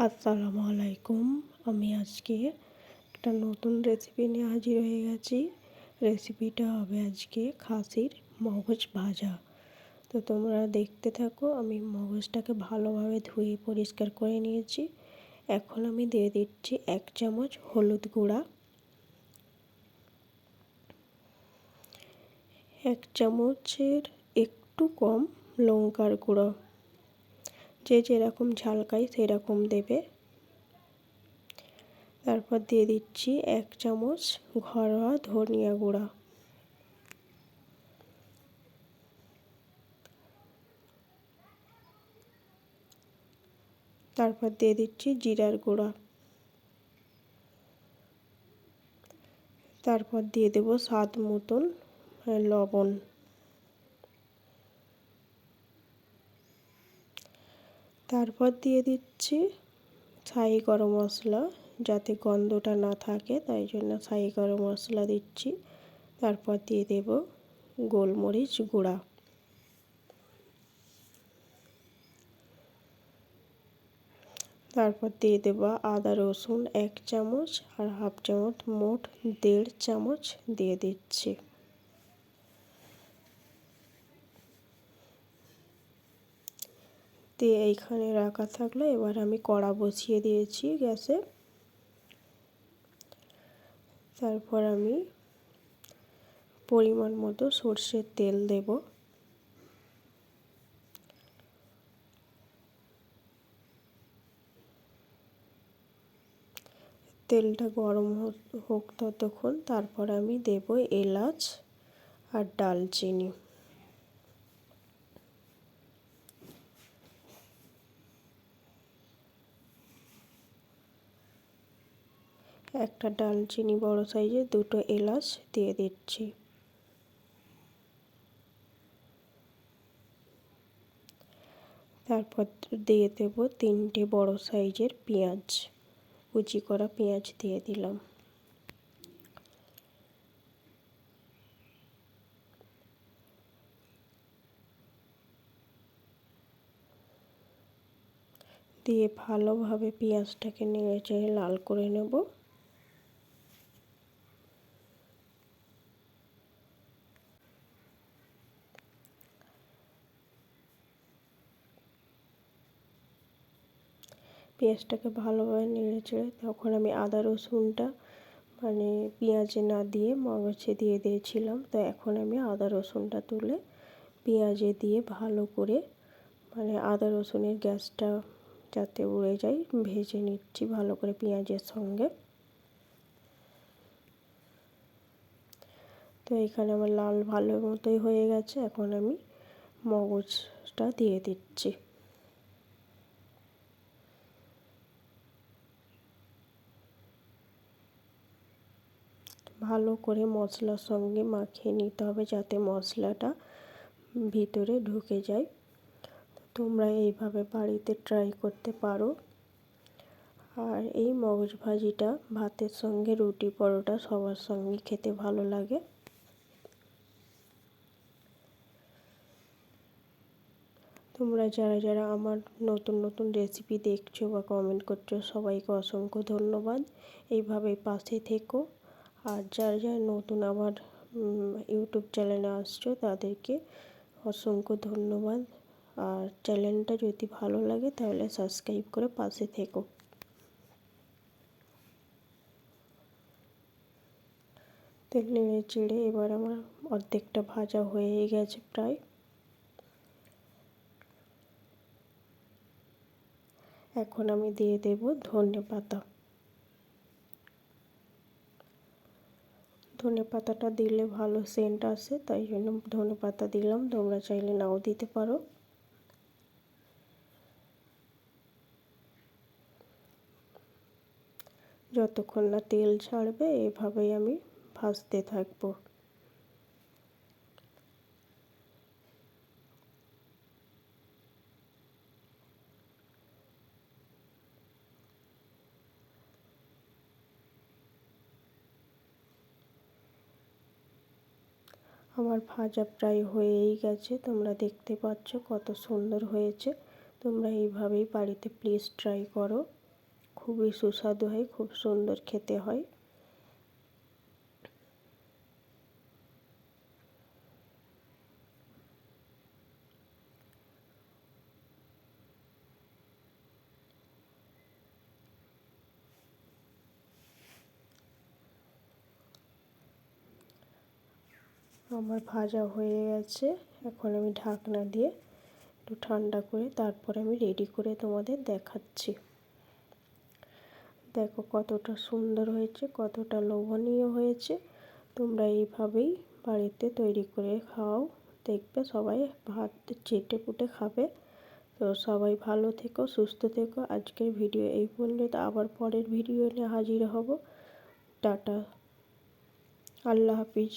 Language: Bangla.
আসসালামু আলাইকুম। আমি আজকে একটা নতুন রেসিপি নিয়ে হাজির হয়ে গেছি। রেসিপিটা হবে আজকে খাসির মগজ ভাজা। তো তোমরা দেখতে থাকো। আমি মগজটাকে ভালোভাবে ধুয়ে পরিষ্কার করে নিয়েছি। এখন আমি দিয়ে দিচ্ছি 1 চামচ হলুদ গুঁড়া, 1 চামচের একটু কম লঙ্কার গুঁড়ো, যে যেরকম ঝাল খায় সেরকম দেবে। তারপর দিয়ে দিচ্ছি 1 চামচ ঘরোয়া ধনিয়া গুঁড়া, তারপর দিয়ে দিচ্ছি জিরার গুঁড়া, তারপর দিয়ে দেব স্বাদ মতন লবণ, তারপর দিয়ে দিচ্ছি ছাই গরম মশলা, যাতে গন্ধটা না থাকে তাই জন্য ছাই গরম মশলা দিচ্ছি। তারপর দিয়ে দেব গোলমরিচ গুঁড়া, তারপর দিয়ে দেব আদা রসুন 1 চামচ আর হাফ চামচ, মোট 1.5 চামচ দিয়ে দিচ্ছি। দিয়ে এইখানে রাখা থাকলো। এবার আমি কড়া বসিয়ে দিয়েছি গ্যাসে। তারপর আমি পরিমাণ মতো সরষের তেল দেব। তেলটা গরম হোক ততক্ষণ। তারপর আমি দেব এলাচ আর দারচিনি। একটা দারচিনি বড় সাইজের, 2টো এলাচ দিয়ে দিচ্ছি। তারপর দিয়ে দেব 3টে বড় সাইজের পেঁয়াজ, কুচি করা পেঁয়াজ দিয়ে দিলাম। দিয়ে ভালোভাবে পেঁয়াজটাকে নেড়েচেড়ে লাল করে নেব। পেঁয়াজটাকে ভালোভাবে নেড়েচেড়ে তখন আমি আদা রসুনটা পেঁয়াজে না দিয়ে মগজে দিয়ে দিয়েছিলাম। তো এখন আমি আদা রসুনটা তুলে পেঁয়াজে দিয়ে ভালো করে আদা রসুনের গ্যাসটা যাতে উড়ে যায় ভেজে নিচ্ছি ভালো করে পেঁয়াজের সঙ্গে। তো এখানে আমার লাল ভালো মতোই হয়ে গেছে। এখন আমি মগজটা দিয়ে দিচ্ছি। ভালো করে মশলার সঙ্গে মাখিয়ে নিতে হবে যাতে মশলাটা ভিতরে ঢুকে যায়। তোমরা এইভাবে বাড়িতে ট্রাই করতে পারো। আর এই মগজ ভাজিটা ভাতের সঙ্গে, রুটি পরোটা সবার সঙ্গে খেতে ভালো লাগে। তোমরা যারা যারা আমার নতুন নতুন রেসিপি দেখছো বা কমেন্ট করছো সবাইকে অসংখ্য ধন্যবাদ। এইভাবে পাশে থেকো। আর যারা যারা নতুন আমার ইউটিউব চ্যানেলে আসছো তাদেরকে অসংখ্য ধন্যবাদ। আর চ্যানেলটা যদি ভালো লাগে তাহলে সাবস্ক্রাইব করে পাশে থেকো। তেল নেড়ে চেড়ে এবার আমার অর্ধেকটা ভাজা হয়ে গেছে প্রায়। এখন আমি দিয়ে দেব ধনেপাতা। ধনেপাতাটা দিলে ভালো সেন্ট আসে, তাই জন্য ধনেপাতা দিলাম। তোমরা চাইলে নাও দিতে পারো। যতক্ষণ না তেল ছাড়বে এভাবেই আমি ভাজতে থাকবো। আমার ভাজা প্রায় হয়েই গেছে। তোমরা দেখতে পাচ্ছ কত সুন্দর হয়েছে। তোমরা এইভাবেই বাড়িতে প্লিজ ট্রাই করো। খুবই সুস্বাদু হয়, খুব সুন্দর খেতে হয়। আমার ভাজা হয়ে গেছে, এখন আমি ঢাকনা দিয়ে একটু ঠান্ডা করে তারপরে আমি রেডি করে তোমাদের দেখাচ্ছি। দেখো কতটা সুন্দর হয়েছে, কতটা লোভনীয় হয়েছে। তোমরা এইভাবেই বাড়িতে তৈরি করে খাও, দেখবে সবাই ভাত চেটে পুটে খাবে। তো সবাই ভালো থেকো, সুস্থ থেকো। আজকের ভিডিও এই পর্যন্ত, আবার পরের ভিডিও নিয়ে হাজির হব। টাটা, আল্লাহ হাফিজ।